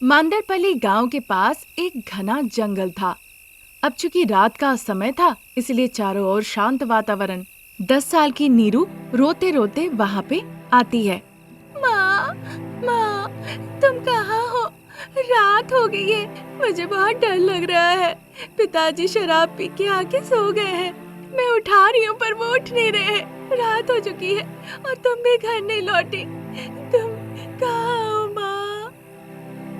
मांदरपल्ली गांव के पास एक घना जंगल था। अब चूंकि रात का समय था, इसलिए चारों ओर शांत वातावरण। 10 साल की नीरू रोते रोते वहाँ पे आती है। माँ, माँ, तुम कहाँ हो? रात हो गई है, मुझे बहुत डर लग रहा है। पिताजी शराब पी के आके सो गए हैं। मैं उठा रही हूँ पर वो उठ नहीं रहे हैं। रात हो चुकी है और तुम भी घर नहीं लौटी। तुम कहाँ हो माँ?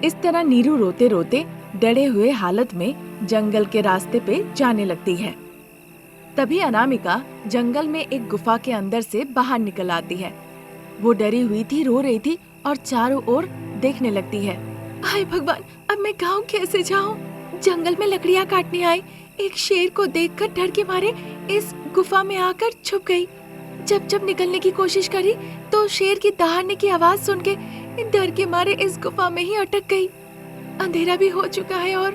इस तरह नीरू रोते रोते डरे हुए हालत में जंगल के रास्ते पे जाने लगती है। तभी अनामिका जंगल में एक गुफा के अंदर से बाहर निकल आती है। वो डरी हुई थी, रो रही थी और चारों ओर देखने लगती है। हाय भगवान, अब मैं गांव कैसे जाऊं? जंगल में लकड़ियां काटने आई एक शेर को देखकर डर के मारे इस गुफा में आकर छुप गई। जब जब निकलने की कोशिश करी तो शेर की दहाड़ने की आवाज सुन के डर के मारे इस गुफा में ही अटक गई। अंधेरा भी हो चुका है और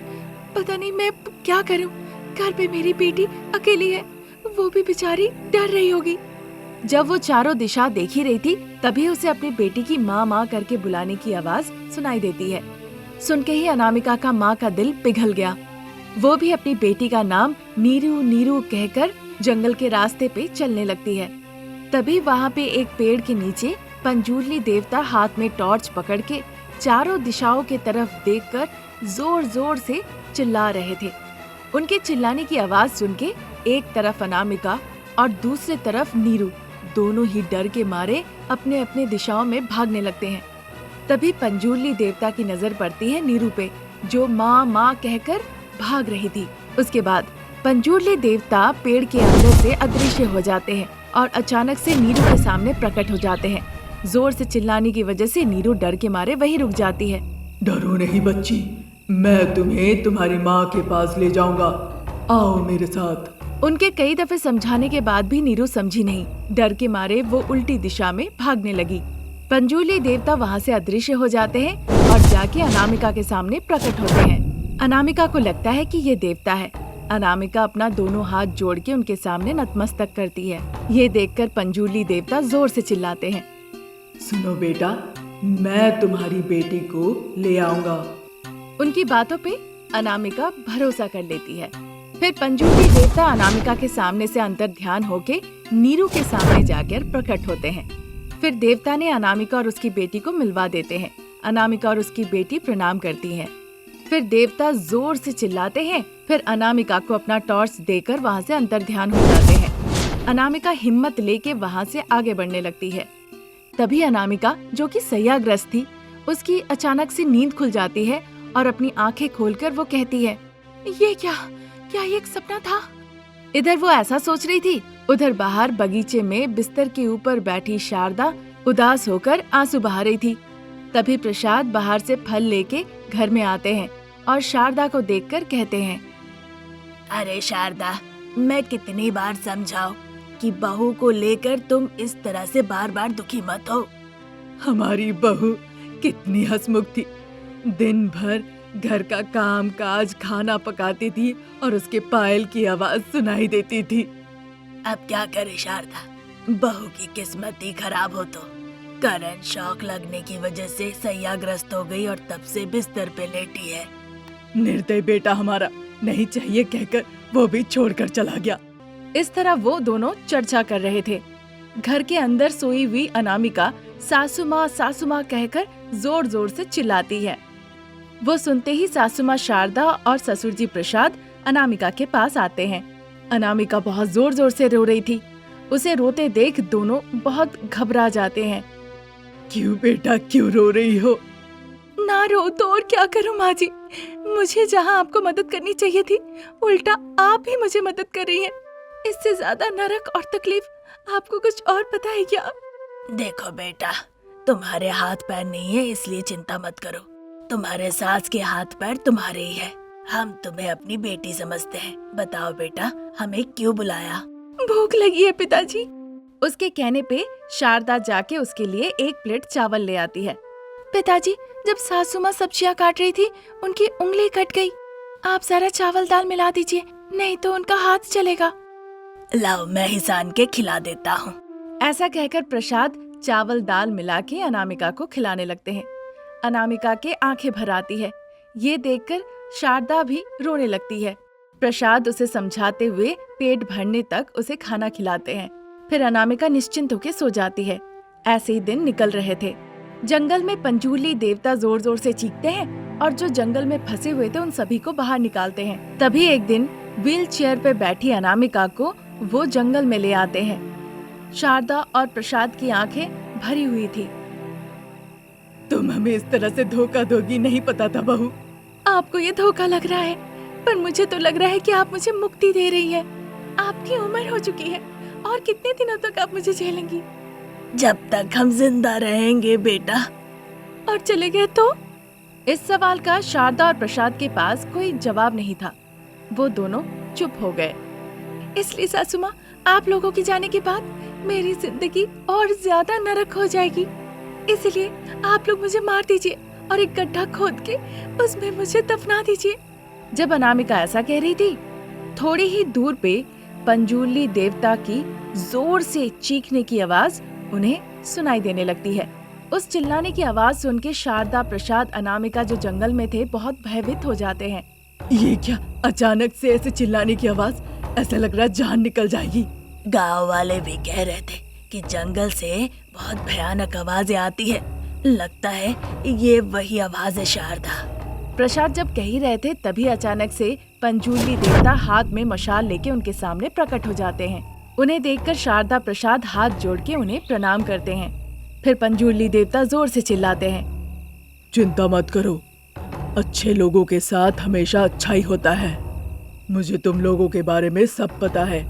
पता नहीं मैं क्या करूं। घर पे मेरी बेटी अकेली है, वो भी बेचारी डर रही होगी। जब वो चारों दिशा देख ही रही थी, तभी उसे अपनी बेटी की माँ माँ करके बुलाने की आवाज सुनाई देती है। सुन के ही अनामिका का माँ का दिल पिघल गया। वो भी अपनी बेटी का नाम नीरू नीरू कहकर जंगल के रास्ते पे चलने लगती है। तभी वहाँ पे एक पेड़ के नीचे पंजूर्ली देवता हाथ में टॉर्च पकड़ के चारों दिशाओं के तरफ देखकर जोर जोर से चिल्ला रहे थे। उनके चिल्लाने की आवाज सुन के एक तरफ अनामिका और दूसरी तरफ नीरू दोनों ही डर के मारे अपने अपने दिशाओं में भागने लगते हैं। तभी पंजूर्ली देवता की नजर पड़ती है नीरू पे, जो माँ माँ कहकर भाग रही थी। उसके बाद पंजूर्ली देवता पेड़ के अंदर से अदृश्य हो जाते हैं और अचानक से नीरू के सामने प्रकट हो जाते हैं। जोर से चिल्लाने की वजह से नीरू डर के मारे वहीं रुक जाती है। डरो नहीं बच्ची, मैं तुम्हें तुम्हारी माँ के पास ले जाऊंगा। आओ मेरे साथ। उनके कई दफे समझाने के बाद भी नीरू समझी नहीं। डर के मारे वो उल्टी दिशा में भागने लगी। पंजूर्ली देवता वहाँ से अदृश्य हो जाते हैं और जाके अनामिका के सामने प्रकट होते हैं। अनामिका को लगता है कि ये देवता है। अनामिका अपना दोनों हाथ जोड़ के उनके सामने नतमस्तक करती है। ये देखकर पंजूर्ली देवता जोर से चिल्लाते हैं, सुनो बेटा, मैं तुम्हारी बेटी को ले आऊंगा। उनकी बातों पे अनामिका भरोसा कर लेती है। फिर पंजूर्ली देवता अनामिका के सामने से अंतर ध्यान होके नीरू के सामने जाकर प्रकट होते हैं। फिर देवता ने अनामिका और उसकी बेटी को मिलवा देते हैं। अनामिका और उसकी बेटी प्रणाम करती हैं। फिर देवता जोर से चिल्लाते हैं। फिर अनामिका को अपना टॉर्च देकर वहाँ से अंतर ध्यान हो जाते हैं। अनामिका हिम्मत लेके वहाँ से आगे बढ़ने लगती है। तभी अनामिका, जो कि सैयाग्रस्त थी, उसकी अचानक से नींद खुल जाती है और अपनी आंखें खोलकर वो कहती है, ये क्या ये एक सपना था? इधर वो ऐसा सोच रही थी, उधर बाहर बगीचे में बिस्तर के ऊपर बैठी शारदा उदास होकर आंसू बहा रही थी। तभी प्रसाद बाहर से फल लेके घर में आते हैं और शारदा को देखकर कहते हैं, अरे शारदा, मैं कितनी बार समझाऊं कि बहू को लेकर तुम इस तरह से बार बार दुखी मत हो। हमारी बहू कितनी हंसमुख थी। दिन भर घर का काम काज खाना पकाती थी और उसके पायल की आवाज सुनाई देती थी। अब क्या करे शारदा, बहू की किस्मत ही खराब हो तो करंट शॉक लगने की वजह से सैयाग्रस्त हो गई और तब से बिस्तर पे लेटी है। निर्दय बेटा हमारा नहीं चाहिए कहकर वो भी छोड़कर चला गया। इस तरह वो दोनों चर्चा कर रहे थे। घर के अंदर सोई हुई अनामिका सासू माँ कहकर जोर जोर से चिल्लाती है। वो सुनते ही सासू माँ शारदा और ससुर जी प्रसाद अनामिका के पास आते हैं। अनामिका बहुत जोर जोर से रो रही थी। उसे रोते देख दोनों बहुत घबरा जाते हैं। क्यों बेटा, क्यों रो रही हो? ना रो तो और क्या करूं माँ जी, मुझे जहाँ आपको मदद करनी चाहिए थी, उल्टा आप ही मुझे मदद कर रही हैं। इससे ज्यादा नरक और तकलीफ आपको कुछ और पता है क्या? देखो बेटा, तुम्हारे हाथ पैर नहीं है इसलिए चिंता मत करो। तुम्हारे सास के हाथ पैर तुम्हारे ही है। हम तुम्हें अपनी बेटी समझते हैं। बताओ बेटा, हमें क्यों बुलाया? भूख लगी है पिताजी। उसके कहने पे शारदा जाके उसके लिए एक प्लेट चावल ले आती है। पिताजी, जब सासू माँ सब्जियाँ काट रही थी, उनकी उंगली कट गई। आप सारा चावल दाल मिला दीजिए, नहीं तो उनका हाथ चलेगा। लाओ, मैं ही सान के खिला देता हूँ। ऐसा कहकर प्रसाद चावल दाल मिला के अनामिका को खिलाने लगते हैं। अनामिका के आंखें भर आती है। ये देखकर शारदा भी रोने लगती है। प्रसाद उसे समझाते हुए पेट भरने तक उसे खाना खिलाते हैं। फिर अनामिका निश्चिंत होकर सो जाती है। ऐसे ही दिन निकल रहे थे। जंगल में पंजूर्ली देवता जोर जोर से चीखते हैं और जो जंगल में फंसे हुए थे उन सभी को बाहर निकालते हैं। तभी एक दिन व्हील चेयर पे बैठी अनामिका को वो जंगल में ले आते हैं। शारदा और प्रसाद की आंखें भरी हुई थी। तुम हमें इस तरह से धोखा दोगी नहीं पता था बहू। आपको ये धोखा लग रहा है, पर मुझे तो लग रहा है कि आप मुझे मुक्ति दे रही है। आपकी उम्र हो चुकी है और कितने दिनों तक आप मुझे झेलेंगी? जब तक हम जिंदा रहेंगे बेटा। और चले गए तो? इस सवाल का शारदा और प्रसाद के पास कोई जवाब नहीं था। वो दोनों चुप हो गए। इसलिए सासू माँ, आप लोगों के जाने के बाद मेरी जिंदगी और ज्यादा नरक हो जाएगी। इसलिए आप लोग मुझे मार दीजिए और एक गड्ढा खोद के उसमें मुझे दफना दीजिए। जब अनामिका ऐसा कह रही थी, थोड़ी ही दूर पे पंजूर्ली देवता की जोर से चीखने की आवाज उन्हें सुनाई देने लगती है। उस चिल्लाने की आवाज सुन के शारदा, प्रसाद, अनामिका जो जंगल में थे बहुत भयभीत हो जाते हैं। ये क्या अचानक से ऐसे चिल्लाने की आवाज? ऐसा लग रहा जान निकल जाएगी। गांव वाले भी कह रहे थे कि जंगल से बहुत भयानक आवाजें आती है। लगता है ये वही आवाज है शारदा। प्रसाद जब कह ही रहे थे तभी अचानक से पंजूर्ली देवता हाथ में मशाल लेके उनके सामने प्रकट हो जाते हैं। उन्हें देखकर शारदा, प्रसाद हाथ जोड़ के उन्हें प्रणाम करते हैं। फिर पंजूर्ली देवता जोर से चिल्लाते हैं, चिंता मत करो, अच्छे लोगों के साथ हमेशा अच्छा ही होता है। मुझे तुम लोगों के बारे में सब पता है।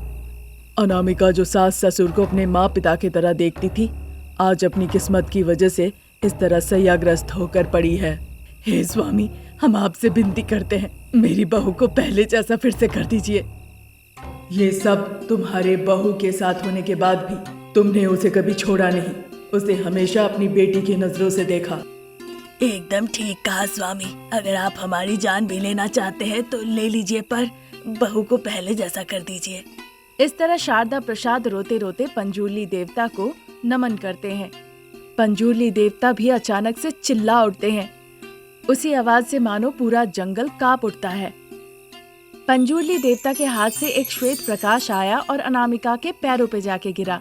अनामिका जो सास ससुर को अपने माँ पिता की तरह देखती थी, आज अपनी किस्मत की वजह से इस तरह सैयाग्रस्त होकर पड़ी है। हे स्वामी, हम आपसे विनती करते हैं, मेरी बहू को पहले जैसा फिर से कर दीजिए। ये सब तुम्हारे बहू के साथ होने के बाद भी तुमने उसे कभी छोड़ा नहीं। उसे हमेशा अपनी बेटी की नजरों से देखा। एकदम ठीक कहा स्वामी। अगर आप हमारी जान भी लेना चाहते हैं तो ले लीजिए, पर बहू को पहले जैसा कर दीजिए। इस तरह शारदा, प्रसाद रोते रोते पंजूर्ली देवता को नमन करते हैं। पंजूर्ली देवता भी अचानक से चिल्ला उठते हैं। उसी आवाज से मानो पूरा जंगल कांप उठता है। पंजूर्ली देवता के हाथ से एक श्वेत प्रकाश आया और अनामिका के पैरों पे जाके गिरा।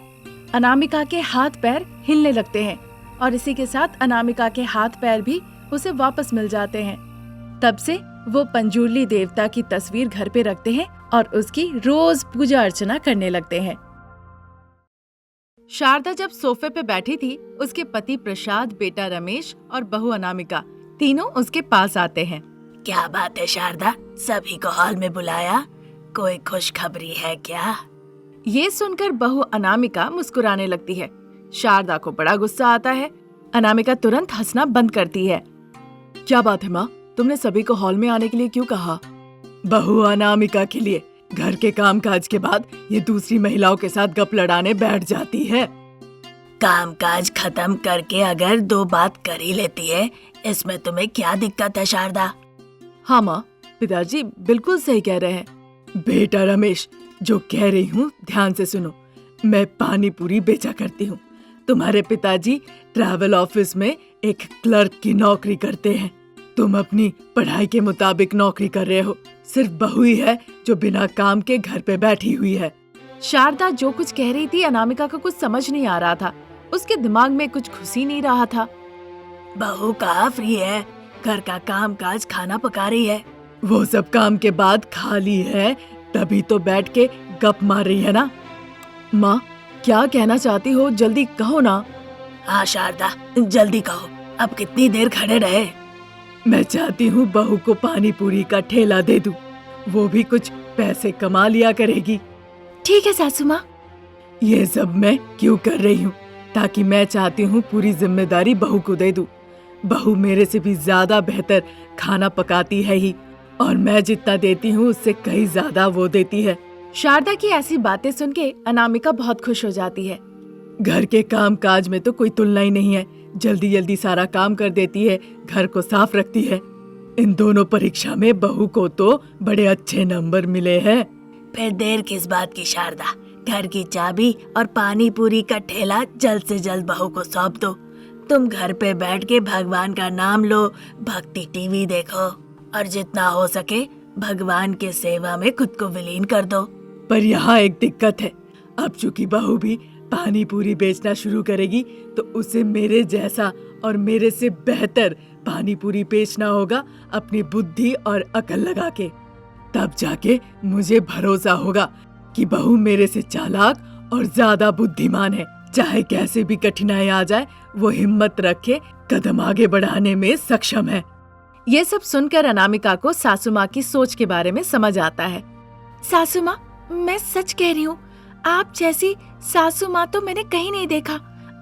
अनामिका के हाथ पैर हिलने लगते हैं और इसी के साथ अनामिका के हाथ पैर भी उसे वापस मिल जाते हैं। तब से वो पंजूर्ली देवता की तस्वीर घर पे रखते हैं और उसकी रोज पूजा अर्चना करने लगते हैं। शारदा जब सोफे पे बैठी थी, उसके पति प्रसाद, बेटा रमेश और बहू अनामिका तीनों उसके पास आते हैं। क्या बात है शारदा, सभी को हॉल में बुलाया? कोई खुशखबरी है क्या? ये सुनकर बहू अनामिका मुस्कुराने लगती है। शारदा को बड़ा गुस्सा आता है। अनामिका तुरंत हंसना बंद करती है। क्या बात है माँ, तुमने सभी को हॉल में आने के लिए क्यों कहा? बहू अनामिका के लिए घर के कामकाज के बाद ये दूसरी महिलाओं के साथ गप लड़ाने बैठ जाती है। कामकाज खत्म करके अगर दो बात कर ही लेती है, इसमें तुम्हें क्या दिक्कत है शारदा? हाँ माँ, पिताजी बिल्कुल सही कह रहे हैं। बेटा रमेश, जो कह रही हूँ ध्यान से सुनो। मैं पानी पूरी बेचा करती हूँ। तुम्हारे पिताजी ट्रैवल ऑफिस में एक क्लर्क की नौकरी करते हैं। तुम अपनी पढ़ाई के मुताबिक नौकरी कर रहे हो। सिर्फ बहू ही है जो बिना काम के घर पे बैठी हुई है। शारदा जो कुछ कह रही थी अनामिका को कुछ समझ नहीं आ रहा था। उसके दिमाग में कुछ घुस ही नहीं रहा था। बहू कहाँ फ्री है, घर का काम काज खाना पका रही है। वो सब काम के बाद खाली है, तभी तो बैठ के गप मार रही है ना। माँ, क्या कहना चाहती हो, जल्दी कहो ना। हाँ शारदा, जल्दी कहो, अब कितनी देर खड़े रहे? मैं चाहती हूँ बहू को पानी पूरी का ठेला दे दूँ, वो भी कुछ पैसे कमा लिया करेगी। ठीक है सासू माँ। ये सब मैं क्यों कर रही हूँ? ताकि मैं चाहती हूँ पूरी जिम्मेदारी बहू को दे दूँ। बहू मेरे से भी ज्यादा बेहतर खाना पकाती है ही, और मैं जितना देती हूँ उससे कहीं ज्यादा वो देती है। शारदा की ऐसी बातें सुन के अनामिका बहुत खुश हो जाती है। घर के काम काज में तो कोई तुलना ही नहीं है। जल्दी जल्दी सारा काम कर देती है, घर को साफ रखती है। इन दोनों परीक्षा में बहू को तो बड़े अच्छे नंबर मिले हैं। फिर देर किस बात की शारदा, घर की चाबी और पानी पूरी का ठेला जल्द से जल्द बहू को सौंप दो। तुम घर पे बैठ के भगवान का नाम लो, भक्ति टीवी देखो और जितना हो सके भगवान के सेवा में खुद को विलीन कर दो। पर यहाँ एक दिक्कत है, अब चूंकि बहू भी पानी पूरी बेचना शुरू करेगी तो उसे मेरे जैसा और मेरे से बेहतर पानी पूरी बेचना होगा अपनी बुद्धि और अकल लगा के। तब जाके मुझे भरोसा होगा कि बहू मेरे से चालाक और ज्यादा बुद्धिमान है। चाहे कैसे भी कठिनाई आ जाए वो हिम्मत रख के कदम आगे बढ़ाने में सक्षम है। ये सब सुनकर अनामिका को सासू माँ की सोच के बारे में समझ आता है। सासू माँ, मैं सच कह रही हूँ, आप जैसी सासू माँ तो मैंने कहीं नहीं देखा।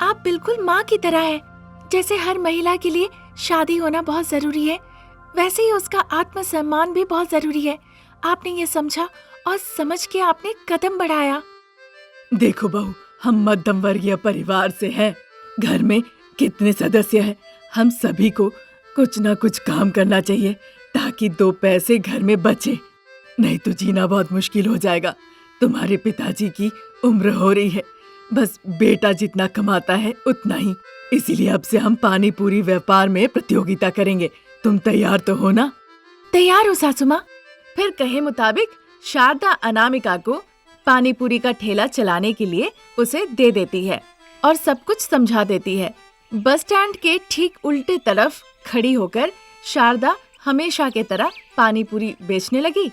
आप बिल्कुल माँ की तरह है। जैसे हर महिला के लिए शादी होना बहुत जरूरी है, वैसे ही उसका आत्मसम्मान भी बहुत जरूरी है। आपने ये समझा और समझ के आपने कदम बढ़ाया। देखो बहू, हम मध्यम वर्गीय परिवार से हैं। घर में कितने सदस्य हैं, हम सभी को कुछ न कुछ काम करना चाहिए ताकि 2 पैसे घर में बचे, नहीं तो जीना बहुत मुश्किल हो जाएगा। तुम्हारे पिताजी की उम्र हो रही है, बस बेटा जितना कमाता है उतना ही। इसीलिए अब से हम पानी पूरी व्यापार में प्रतियोगिता करेंगे। तुम तैयार तो हो ना? तैयार हो सासू माँ। फिर कहे मुताबिक शारदा अनामिका को पानी पूरी का ठेला चलाने के लिए उसे दे देती है और सब कुछ समझा देती है। बस स्टैंड के ठीक उल्टे तरफ खड़ी होकर शारदा हमेशा के तरह पानी पूरी बेचने लगी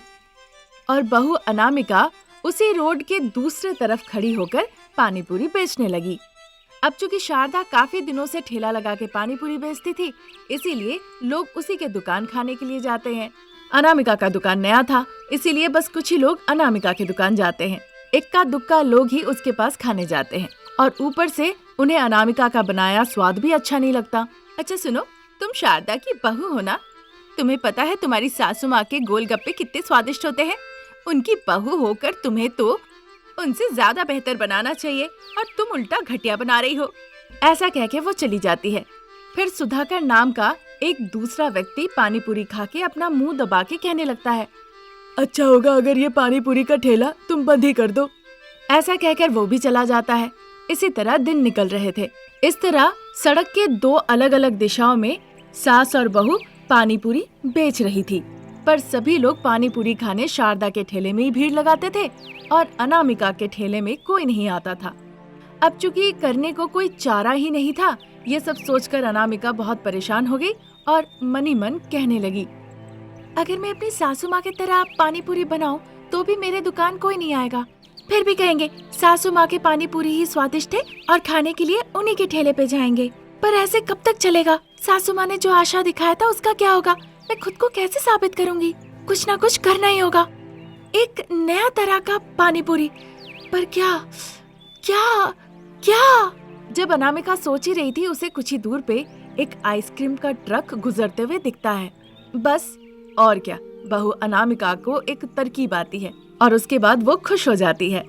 और बहू अनामिका उसी रोड के दूसरे तरफ खड़ी होकर पानी पूरी बेचने लगी। अब चूंकि शारदा काफी दिनों से ठेला लगा के पानी पूरी बेचती थी, इसीलिए लोग उसी के दुकान खाने के लिए जाते हैं। अनामिका का दुकान नया था, इसीलिए बस कुछ ही लोग अनामिका की दुकान जाते हैं। इक्का दुक्का लोग ही उसके पास खाने जाते हैं और ऊपर से उन्हें अनामिका का बनाया स्वाद भी अच्छा नहीं लगता। अच्छा सुनो, तुम शारदा की बहू हो ना? तुम्हें पता है तुम्हारी सासू माँ के गोलगप्पे कितने स्वादिष्ट होते हैं। उनकी बहू होकर तुम्हें तो उनसे ज्यादा बेहतर बनाना चाहिए और तुम उल्टा घटिया बना रही हो। ऐसा कह के वो चली जाती है। फिर सुधाकर नाम का एक दूसरा व्यक्ति पानी पूरी खा के अपना मुंह दबा के कहने लगता है, अच्छा होगा अगर ये पानी पूरी का ठेला तुम बंद ही कर दो। ऐसा कहकर वो भी चला जाता है। इसी तरह दिन निकल रहे थे। इस तरह सड़क के 2 अलग अलग दिशाओं में सास और बहू पानी पूरी बेच रही थी, पर सभी लोग पानी पूरी खाने शारदा के ठेले में ही भीड़ लगाते थे और अनामिका के ठेले में कोई नहीं आता था। अब चूंकि करने को कोई चारा ही नहीं था, ये सब सोचकर अनामिका बहुत परेशान हो गई और मन ही मन कहने लगी, अगर मैं अपनी सासू माँ की तरह पानी पूरी बनाऊं तो भी मेरे दुकान कोई नहीं आएगा। फिर भी कहेंगे सासू माँ के पानी पूरी ही स्वादिष्ट है और खाने के लिए उन्हीं के ठेले पे जाएंगे। पर ऐसे कब तक चलेगा? सासू माँ ने जो आशा दिखाया था उसका क्या होगा? मैं खुद को कैसे साबित करूंगी? कुछ ना कुछ करना ही होगा। एक नया तरह का पानी पूरी, पर क्या क्या क्या? जब अनामिका सोच ही रही थी, उसे कुछ ही दूर पे एक आइसक्रीम का ट्रक गुजरते हुए दिखता है। बस और क्या, बहू अनामिका को एक तरकीब आती है और उसके बाद वो खुश हो जाती है।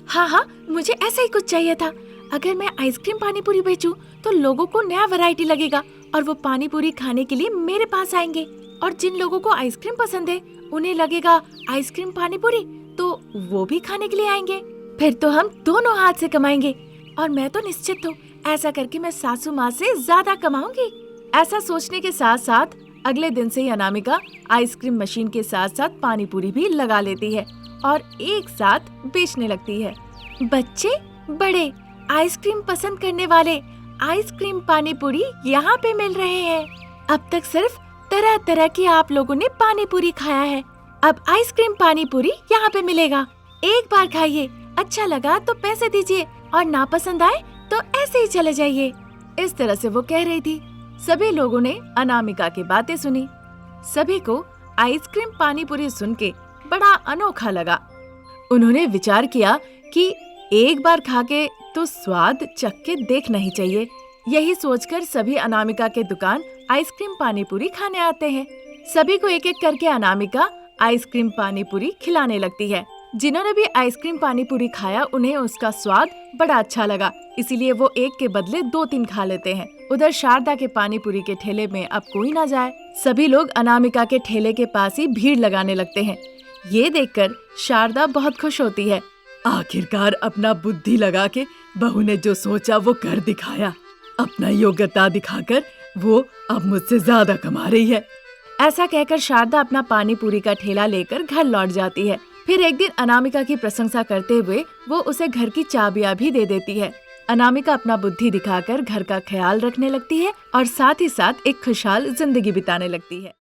हाँ, मुझे ऐसा ही कुछ चाहिए था। अगर मैं आइसक्रीम पानी पूरी बेचूं तो लोगों को नया वैरायटी लगेगा और वो पानी पूरी खाने के लिए मेरे पास आएंगे। और जिन लोगों को आइसक्रीम पसंद है उन्हें लगेगा आइसक्रीम पानी पूरी, तो वो भी खाने के लिए आएंगे। फिर तो हम दोनों हाथ से कमाएंगे और मैं तो निश्चित हूँ ऐसा करके मैं सासू माँ से ज्यादा कमाऊंगी। ऐसा सोचने के साथ साथ अगले दिन से ही अनामिका आइसक्रीम मशीन के साथ साथ पानी पूरी भी लगा लेती है और एक साथ बेचने लगती है। बच्चे बड़े आइसक्रीम पसंद करने वाले आइसक्रीम पानी पूरी यहाँ पे मिल रहे हैं। अब तक सिर्फ तरह तरह की आप लोगों ने पानी पूरी खाया है, अब आइसक्रीम पानी पूरी यहाँ पे मिलेगा। एक बार खाइए, अच्छा लगा तो पैसे दीजिए और नापसंद आए तो ऐसे ही चले जाइए। इस तरह से वो कह रही थी। सभी लोगों ने अनामिका की बातें सुनी। सभी को आइसक्रीम पानी पूरी सुन के बड़ा अनोखा लगा। उन्होंने विचार किया कि एक बार खा के तो स्वाद चख के देखना ही चाहिए। यही सोचकर सभी अनामिका के दुकान आइसक्रीम पानी पूरी खाने आते हैं। सभी को एक एक करके अनामिका आइसक्रीम पानी पूरी खिलाने लगती है। जिन्होंने भी आइसक्रीम पानी पूरी खाया उन्हें उसका स्वाद बड़ा अच्छा लगा, इसीलिए वो एक के बदले 2-3 खा लेते हैं। उधर शारदा के पानी पूरी के ठेले में अब कोई ना जाए। सभी लोग अनामिका के ठेले के पास ही भीड़ लगाने लगते हैं। ये देखकर शारदा बहुत खुश होती है। आखिरकार अपना बुद्धि लगा के बहू ने जो सोचा वो कर दिखाया। अपना योग्यता दिखाकर वो अब मुझसे ज्यादा कमा रही है। ऐसा कहकर शारदा अपना पानी पूरी का ठेला लेकर घर लौट जाती है। फिर एक दिन अनामिका की प्रशंसा करते हुए वो उसे घर की चाबियां भी दे देती है। अनामिका अपना बुद्धि दिखाकर घर का ख्याल रखने लगती है और साथ ही साथ एक खुशहाल जिंदगी बिताने लगती है।